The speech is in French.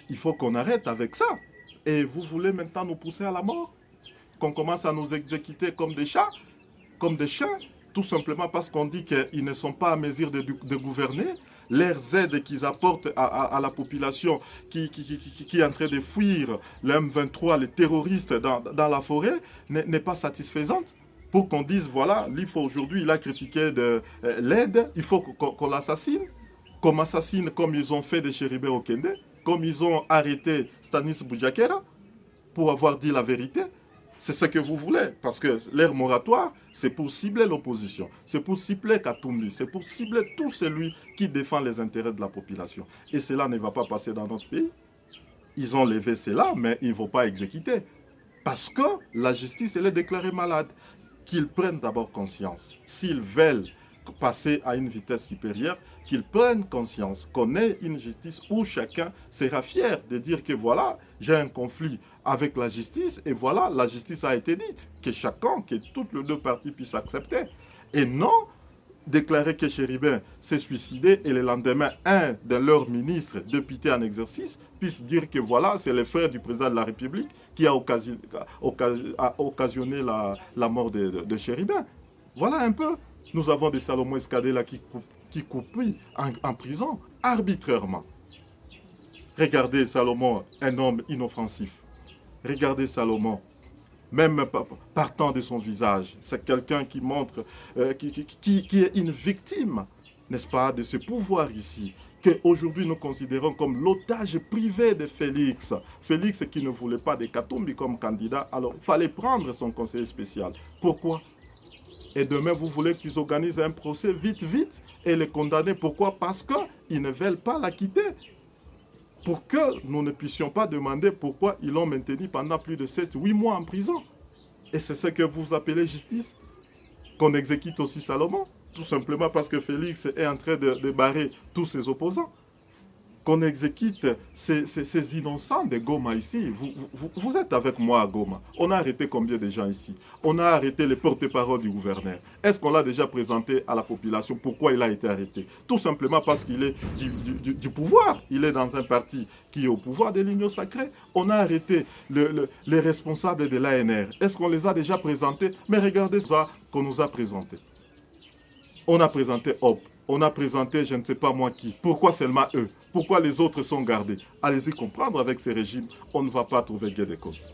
Il faut qu'on arrête avec ça. Et vous voulez maintenant nous pousser à la mort? Qu'on commence à nous exécuter comme des chats, comme des chiens, tout simplement parce qu'on dit qu'ils ne sont pas à mesure de gouverner. Leurs aides qu'ils apportent à la population qui est en train de fuir le M23, les terroristes dans la forêt, n'est pas satisfaisante. Pour qu'on dise, voilà, l'IFO aujourd'hui, il a critiqué l'aide, il faut qu'on l'assassine. Comme assassine, comme ils ont fait de Chéribé Okende, comme ils ont arrêté Stanis Boudiakera pour avoir dit la vérité. C'est ce que vous voulez, parce que l'ère moratoire, c'est pour cibler l'opposition, c'est pour cibler Katumbi, c'est pour cibler tout celui qui défend les intérêts de la population. Et cela ne va pas passer dans notre pays. Ils ont levé cela, mais ils ne vont pas exécuter. Parce que la justice, elle est déclarée malade. Qu'ils prennent d'abord conscience. S'ils veulent passer à une vitesse supérieure, qu'ils prennent conscience qu'on ait une justice où chacun sera fier de dire que voilà, j'ai un conflit avec la justice et voilà, la justice a été dite. Que chacun, que toutes les deux parties puissent accepter. Et non déclarer que Chéribin s'est suicidé et le lendemain, un de leurs ministres, députés en exercice, puisse dire que voilà, c'est le frère du président de la République qui a occasionné la mort de Chéribin. Voilà un peu. Nous avons des Salomon Escadé qui coupent en prison arbitrairement. Regardez Salomon, un homme inoffensif. Regardez Salomon, même partant de son visage. C'est quelqu'un qui montre, qui est une victime, n'est-ce pas, de ce pouvoir ici, qu'aujourd'hui nous considérons comme l'otage privé de Félix. Félix qui ne voulait pas de Katumbi comme candidat, alors il fallait prendre son conseiller spécial. Pourquoi? Et demain, vous voulez qu'ils organisent un procès vite, vite, et les condamner. Pourquoi? Parce qu'ils ne veulent pas la quitter. Pour que nous ne puissions pas demander pourquoi ils l'ont maintenu pendant plus de 7-8 mois en prison. Et c'est ce que vous appelez justice? Qu'on exécute aussi Salomon? Tout simplement parce que Félix est en train de barrer tous ses opposants. Qu'on exécute ces innocents de Goma ici. Vous êtes avec moi à Goma. On a arrêté combien de gens ici? On a arrêté les porte-parole du gouverneur. Est-ce qu'on l'a déjà présenté à la population? Pourquoi il a été arrêté? Tout simplement parce qu'il est du pouvoir. Il est dans un parti qui est au pouvoir de l'Union sacrée. On a arrêté les responsables de l'ANR. Est-ce qu'on les a déjà présentés? Mais regardez ça qu'on nous a présenté. On a présenté Hop. On a présenté je ne sais pas moi qui. Pourquoi seulement eux? Pourquoi les autres sont gardés? Allez-y comprendre, avec ces régimes, on ne va pas trouver gain de cause.